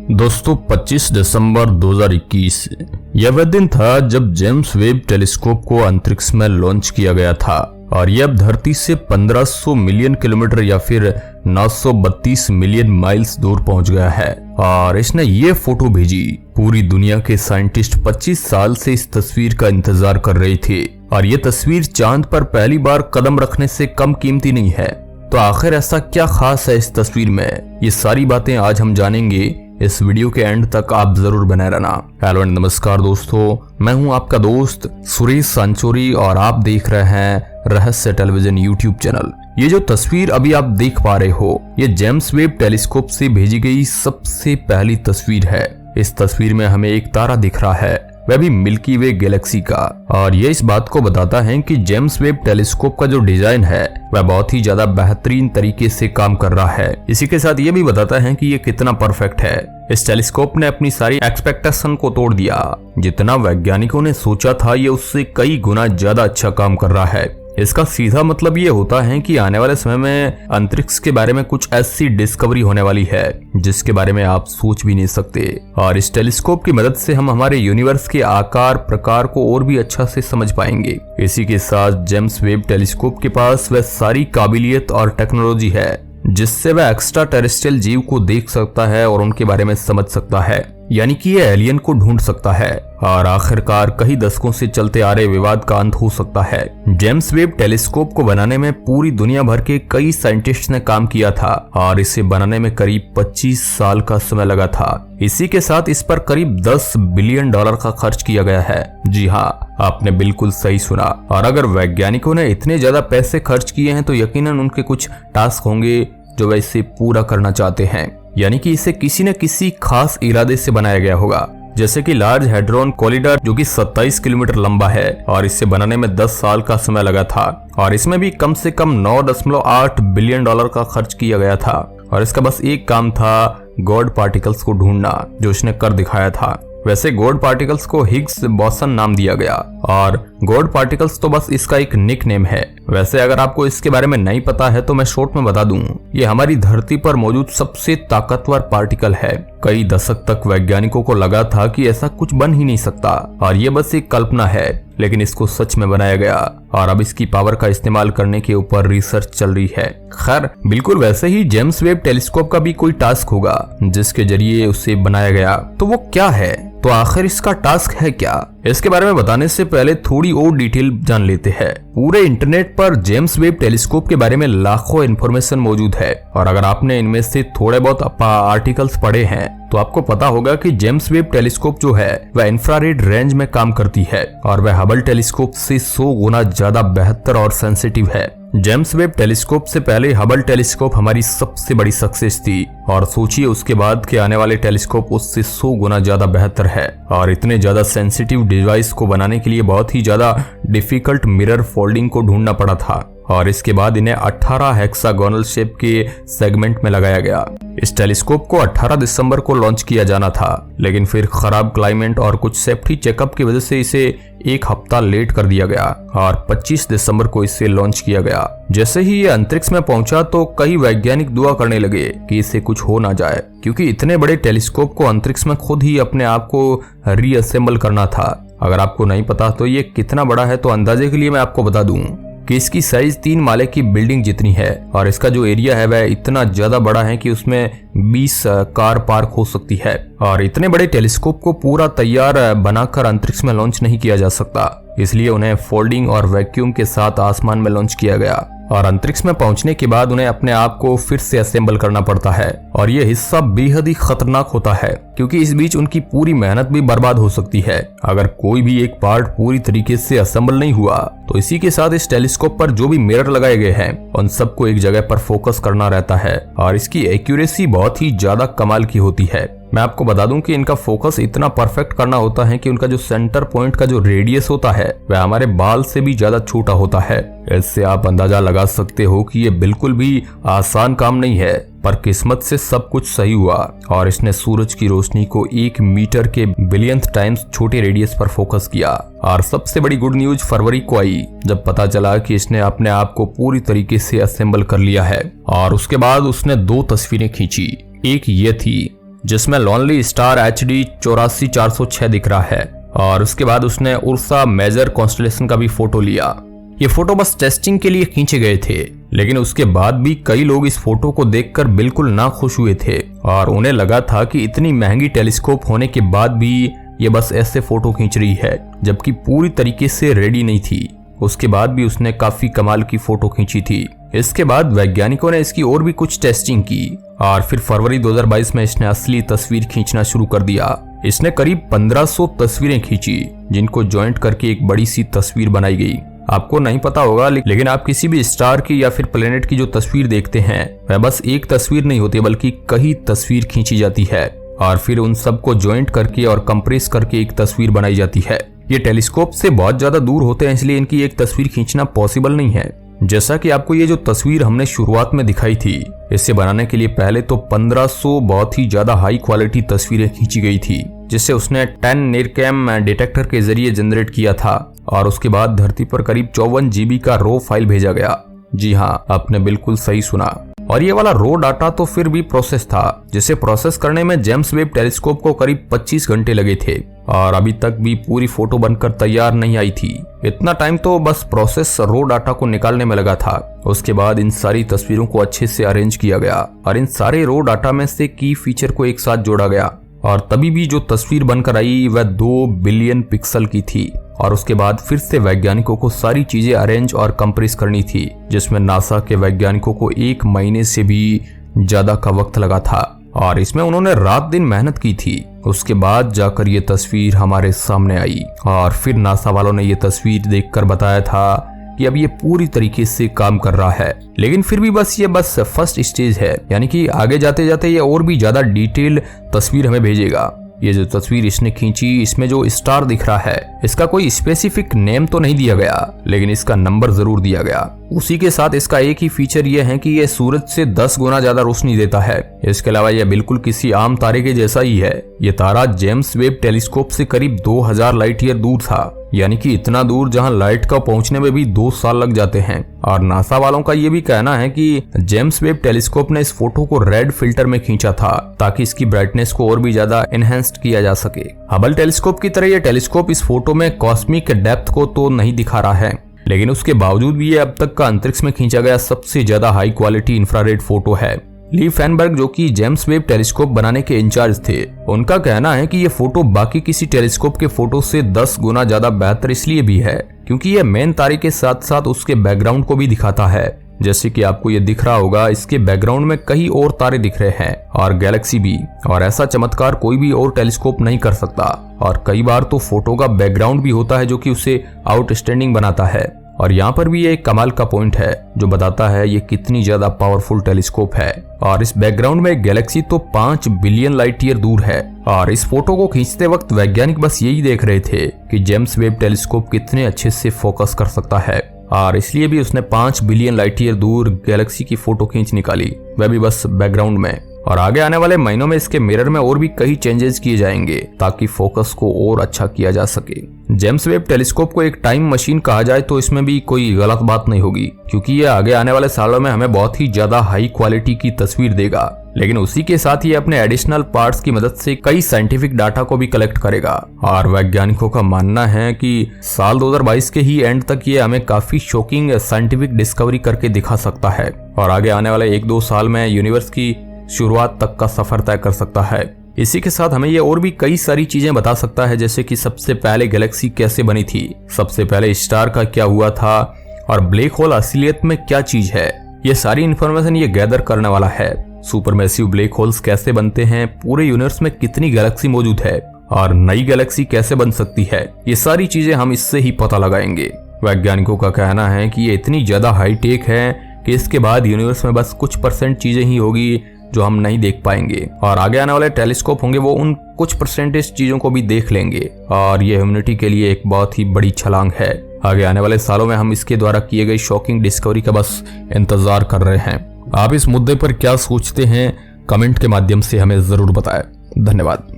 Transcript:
दोस्तों 25 दिसंबर 2021 यह वह दिन था जब जेम्स वेब टेलीस्कोप को अंतरिक्ष में लॉन्च किया गया था और यह अब धरती से 1500 मिलियन किलोमीटर या फिर 932 मिलियन माइल्स दूर पहुंच गया है। और इसने ये फोटो भेजी। पूरी दुनिया के साइंटिस्ट 25 साल से इस तस्वीर का इंतजार कर रहे थे और ये तस्वीर चांद पर पहली बार कदम रखने से कम कीमती नहीं है। तो आखिर ऐसा क्या खास है इस तस्वीर में, ये सारी बातें आज हम जानेंगे। इस वीडियो के एंड तक आप जरूर बने रहना। हेलो एंड नमस्कार दोस्तों, मैं हूं आपका दोस्त सुरेश सांचोरी और आप देख रहे हैं रहस्य टेलीविजन यूट्यूब चैनल। ये जो तस्वीर अभी आप देख पा रहे हो, ये जेम्स वेब टेलीस्कोप से भेजी गई सबसे पहली तस्वीर है। इस तस्वीर में हमें एक तारा दिख रहा है, वह भी मिल्की वे गैलेक्सी का। और ये इस बात को बताता है कि जेम्स वेब टेलीस्कोप का जो डिजाइन है वह बहुत ही ज्यादा बेहतरीन तरीके से काम कर रहा है। इसी के साथ ये भी बताता है कि ये कितना परफेक्ट है। इस टेलीस्कोप ने अपनी सारी एक्सपेक्टेशन को तोड़ दिया। जितना वैज्ञानिकों ने सोचा था ये उससे कई गुना ज्यादा अच्छा काम कर रहा है। इसका सीधा मतलब ये होता है कि आने वाले समय में अंतरिक्ष के बारे में कुछ ऐसी डिस्कवरी होने वाली है जिसके बारे में आप सोच भी नहीं सकते। और इस टेलीस्कोप की मदद से हम हमारे यूनिवर्स के आकार प्रकार को और भी अच्छा से समझ पाएंगे। इसी के साथ जेम्स वेब टेलीस्कोप के पास वह सारी काबिलियत और टेक्नोलॉजी है जिससे वह एक्स्ट्रा टेरेस्ट्रियल जीव को देख सकता है और उनके बारे में समझ सकता है, यानी कि ये एलियन को ढूंढ सकता है और आखिरकार कई दशकों से चलते आ रहे विवाद का अंत हो सकता है। जेम्स वेब टेलीस्कोप को बनाने में पूरी दुनिया भर के कई साइंटिस्ट ने काम किया था और इसे बनाने में करीब 25 साल का समय लगा था। इसी के साथ इस पर करीब $10 बिलियन का खर्च किया गया है। जी हाँ, आपने बिल्कुल सही सुना। और अगर वैज्ञानिकों ने इतने ज्यादा पैसे खर्च किए हैं तो यकीनन उनके कुछ टास्क होंगे जो वह इसे पूरा करना चाहते हैं, यानी कि इसे किसी न किसी खास इरादे से बनाया गया होगा। जैसे कि लार्ज हैड्रॉन कोलिडर जो कि 27 किलोमीटर लंबा है और इसे बनाने में 10 साल का समय लगा था और इसमें भी कम से कम $9.8 बिलियन का खर्च किया गया था। और इसका बस एक काम था, गॉड पार्टिकल्स को ढूंढना, जो इसने कर दिखाया था। वैसे गॉड पार्टिकल्स को हिग्स बोसन नाम दिया गया और गॉड पार्टिकल्स तो बस इसका एक निक नेम है। वैसे अगर आपको इसके बारे में नहीं पता है तो मैं शॉर्ट में बता दूं, ये हमारी धरती पर मौजूद सबसे ताकतवर पार्टिकल है। कई दशक तक वैज्ञानिकों को लगा था कि ऐसा कुछ बन ही नहीं सकता और ये बस एक कल्पना है, लेकिन इसको सच में बनाया गया और अब इसकी पावर का इस्तेमाल करने के ऊपर रिसर्च चल रही है। खैर, बिल्कुल वैसे ही जेम्स वेब टेलीस्कोप का भी कोई टास्क होगा जिसके जरिए उसे बनाया गया। तो वो क्या है? तो आखिर इसका टास्क है क्या? इसके बारे में बताने से पहले थोड़ी और डिटेल जान लेते हैं। पूरे इंटरनेट पर जेम्स वेब टेलीस्कोप के बारे में लाखों इन्फॉर्मेशन मौजूद है और अगर आपने इनमें से थोड़े बहुत आर्टिकल्स पढ़े हैं तो आपको पता होगा कि जेम्स वेब टेलीस्कोप जो है वह इंफ्रारेड रेंज में काम करती है और वह हबल टेलीस्कोप से 100 गुना ज्यादा बेहतर और सेंसिटिव है। जेम्स वेब टेलीस्कोप से पहले हबल टेलीस्कोप हमारी सबसे बड़ी सक्सेस थी और सोचिए उसके बाद के आने वाले टेलीस्कोप उससे 100 गुना ज्यादा बेहतर है। और इतने ज्यादा सेंसिटिव डिवाइस को बनाने के लिए बहुत ही ज्यादा डिफिकल्ट मिरर फोल्डिंग को ढूंढना पड़ा था और इसके बाद इन्हें 18 हेक्सागोनल शेप के सेगमेंट में लगाया गया। इस टेलीस्कोप को 18 दिसंबर को लॉन्च किया जाना था, लेकिन फिर खराब क्लाइमेट और कुछ सेफ्टी चेकअप की वजह से इसे एक हफ्ता लेट कर दिया गया और 25 दिसंबर को इसे लॉन्च किया गया। जैसे ही ये अंतरिक्ष में पहुंचा तो कई वैज्ञानिक दुआ करने लगे कि इसे कुछ हो ना जाए, क्योंकि इतने बड़े टेलीस्कोप को अंतरिक्ष में खुद ही अपने आप को रीअसेंबल करना था। अगर आपको नहीं पता तो ये कितना बड़ा है तो अंदाजे के लिए मैं आपको बता दूं कि इसकी साइज 3 माले की बिल्डिंग जितनी है और इसका जो एरिया है वह इतना ज्यादा बड़ा है कि उसमें 20 कार पार्क हो सकती है। और इतने बड़े टेलीस्कोप को पूरा तैयार बनाकर अंतरिक्ष में लॉन्च नहीं किया जा सकता, इसलिए उन्हें फोल्डिंग और वैक्यूम के साथ आसमान में लॉन्च किया गया और अंतरिक्ष में पहुंचने के बाद उन्हें अपने आप को फिर से असेंबल करना पड़ता है और यह हिस्सा बेहद ही खतरनाक होता है, क्योंकि इस बीच उनकी पूरी मेहनत भी बर्बाद हो सकती है अगर कोई भी एक पार्ट पूरी तरीके से असेंबल नहीं हुआ। तो इसी के साथ इस टेलीस्कोप पर जो भी मिरर लगाए गए हैं उन सबको एक जगह पर फोकस करना रहता है और इसकी एक्यूरेसी बहुत ही ज्यादा कमाल की होती है। मैं आपको बता दूं कि इनका फोकस इतना परफेक्ट करना होता है कि उनका जो सेंटर पॉइंट का जो रेडियस होता है वह हमारे बाल से भी ज्यादा छोटा होता है। इससे आप अंदाजा लगा सकते हो कि ये बिल्कुल भी आसान काम नहीं है, पर किस्मत से सब कुछ सही हुआ और इसने सूरज की रोशनी को 1 मीटर के बिलियंथ टाइम्स छोटे रेडियस पर फोकस किया। और सबसे बड़ी गुड न्यूज फरवरी को आई जब पता चला कि इसने अपने आप को पूरी तरीके से असेंबल कर लिया है। और उसके बाद उसने 2 तस्वीरें खींची। एक ये थी जिसमें लॉनली स्टार HD 84,406 दिख रहा है। और उसके बाद उसने उर्सा मेजर कॉन्स्टेलेशन का भी फोटो लिया। ये फोटो बस टेस्टिंग के लिए खींचे गए थे, लेकिन उसके बाद भी कई लोग इस फोटो को देखकर बिल्कुल ना खुश हुए थे और उन्हें लगा था कि इतनी महंगी टेलीस्कोप होने के बाद भी ये बस ऐसे फोटो खींच रही है, जबकि पूरी तरीके से रेडी नहीं थी। उसके बाद भी उसने काफी कमाल की फोटो खींची थी। इसके बाद वैज्ञानिकों ने इसकी और भी कुछ टेस्टिंग की और फिर फरवरी 2022 में इसने असली तस्वीर खींचना शुरू कर दिया। इसने करीब 1500 तस्वीरें खींची, जिनको ज्वाइंट करके एक बड़ी सी तस्वीर बनाई गई। आपको नहीं पता होगा, लेकिन आप किसी भी स्टार की या फिर प्लेनेट की जो तस्वीर देखते हैं, वह बस एक तस्वीर नहीं होती बल्कि कई तस्वीर खींची जाती है और फिर उन सबको ज्वाइंट करके और कंप्रेस करके एक तस्वीर बनाई जाती है। ये टेलीस्कोप से बहुत ज्यादा दूर होते हैं, इसलिए इनकी एक तस्वीर खींचना पॉसिबल नहीं है। जैसा कि आपको ये जो तस्वीर हमने शुरुआत में दिखाई थी, इसे बनाने के लिए पहले तो 1500 बहुत ही ज्यादा हाई क्वालिटी तस्वीरें खींची गई थी, जिसे उसने 10 नेरकैम डिटेक्टर के जरिए जनरेट किया था और उसके बाद धरती पर करीब 54 GB का रो फाइल भेजा गया। जी हाँ, आपने बिल्कुल सही सुना। और ये वाला रो डाटा तो फिर भी प्रोसेस था, जिसे प्रोसेस करने में जेम्स वेब टेलीस्कोप को करीब 25 घंटे लगे थे और अभी तक भी पूरी फोटो बनकर तैयार नहीं आई थी। इतना टाइम तो बस प्रोसेस रो डाटा को निकालने में लगा था। उसके बाद इन सारी तस्वीरों को अच्छे से अरेंज किया गया और इन सारे रो डाटा में से की फीचर को एक साथ जोड़ा गया और तभी भी जो तस्वीर बनकर आई वह 2 बिलियन पिक्सल की थी। और उसके बाद फिर से वैज्ञानिकों को सारी चीजें अरेंज और कंप्रेस करनी थी, जिसमें नासा के वैज्ञानिकों को 1 महीने से भी ज्यादा का वक्त लगा था और इसमें उन्होंने रात दिन मेहनत की थी। उसके बाद जाकर ये तस्वीर हमारे सामने आई और फिर नासा वालों ने ये तस्वीर देखकर बताया था कि अब ये पूरी तरीके से काम कर रहा है। लेकिन फिर भी ये बस फर्स्ट स्टेज है, यानी कि आगे जाते जाते ये और भी ज्यादा डिटेल तस्वीर हमें भेजेगा। ये जो तस्वीर इसने खींची, इसमें जो स्टार दिख रहा है, इसका कोई स्पेसिफिक नेम तो नहीं दिया गया, लेकिन इसका नंबर जरूर दिया गया। उसी के साथ इसका एक ही फीचर ये है कि ये सूरज से 10 गुना ज्यादा रोशनी देता है। इसके अलावा यह बिल्कुल किसी आम तारे के जैसा ही है। ये तारा जेम्स वेब टेलीस्कोप से करीब 2000 लाइट ईयर दूर था, यानी कि इतना दूर जहां लाइट का पहुंचने में भी 2 साल लग जाते हैं। और नासा वालों का ये भी कहना है कि जेम्स वेब टेलीस्कोप ने इस फोटो को रेड फिल्टर में खींचा था ताकि इसकी ब्राइटनेस को और भी ज्यादा एनहेंस्ड किया जा सके। हबल टेलीस्कोप की तरह ये टेलीस्कोप इस फोटो में कॉस्मिक डेप्थ को तो नहीं दिखा रहा है, लेकिन उसके बावजूद भी ये अब तक का अंतरिक्ष में खींचा गया सबसे ज्यादा हाई क्वालिटी इंफ्रारेड फोटो है। ली फैनबर्ग, जो कि जेम्स वेब टेलीस्कोप बनाने के इंचार्ज थे, उनका कहना है कि ये फोटो बाकी किसी टेलीस्कोप के फोटो से 10 गुना ज्यादा बेहतर इसलिए भी है क्योंकि ये मेन तारे के साथ साथ उसके बैकग्राउंड को भी दिखाता है। जैसे कि आपको ये दिख रहा होगा, इसके बैकग्राउंड में कई और तारे दिख रहे हैं और गैलेक्सी भी, और ऐसा चमत्कार कोई भी और टेलीस्कोप नहीं कर सकता। और कई बार तो फोटो का बैकग्राउंड भी होता है जो कि उसे आउटस्टैंडिंग बनाता है। और यहाँ पर भी ये एक कमाल का पॉइंट है जो बताता है ये कितनी ज्यादा पावरफुल टेलीस्कोप है। और इस बैकग्राउंड में गैलेक्सी तो 5 बिलियन लाइट ईयर दूर है। और इस फोटो को खींचते वक्त वैज्ञानिक बस यही देख रहे थे कि जेम्स वेब टेलीस्कोप कितने अच्छे से फोकस कर सकता है, और इसलिए भी उसने 5 बिलियन लाइट ईयर दूर गैलेक्सी की फोटो खींच निकाली, वह भी बस बैकग्राउंड में। और आगे आने वाले महीनों में इसके मिरर में और भी कई चेंजेस किए जाएंगे ताकि फोकस को और अच्छा किया जा सके। जेम्स वेब टेलीस्कोप को एक टाइम मशीन कहा जाए तो इसमें भी कोई गलत बात नहीं होगी, क्योंकि ये आगे आने वाले सालों में हमें बहुत ही ज्यादा हाई क्वालिटी की तस्वीर देगा। लेकिन उसी के साथ ये अपने एडिशनल पार्ट्स की मदद से कई साइंटिफिक डाटा को भी कलेक्ट करेगा। और वैज्ञानिकों का मानना है कि साल 2022 के ही एंड तक ये हमें काफी शॉकिंग साइंटिफिक डिस्कवरी करके दिखा सकता है और आगे आने वाले 1-2 साल में यूनिवर्स की शुरुआत तक का सफर तय कर सकता है। इसी के साथ हमें ये और भी कई सारी चीजें बता सकता है, जैसे कि सबसे पहले गैलेक्सी कैसे बनी थी, सबसे पहले स्टार का क्या हुआ था, और ब्लैक होल असलियत में क्या चीज है। ये सारी इंफॉर्मेशन ये गैदर करने वाला है। सुपरमैसिव ब्लैक होल्स कैसे बनते हैं, पूरे यूनिवर्स में कितनी गैलेक्सी मौजूद है और नई गैलेक्सी कैसे बन सकती है, ये सारी चीजें हम इससे ही पता लगाएंगे। वैज्ञानिकों का कहना है कि ये इतनी ज्यादा हाईटेक है कि इसके बाद यूनिवर्स में बस कुछ % चीजें ही होगी जो हम नहीं देख पाएंगे, और आगे आने वाले टेलीस्कोप होंगे वो उन कुछ % चीजों को भी देख लेंगे। और ये ह्यूमैनिटी के लिए एक बहुत ही बड़ी छलांग है। आगे आने वाले सालों में हम इसके द्वारा किए गए शॉकिंग डिस्कवरी का बस इंतजार कर रहे हैं। आप इस मुद्दे पर क्या सोचते हैं, कमेंट के माध्यम से हमें जरूर बताएं। धन्यवाद।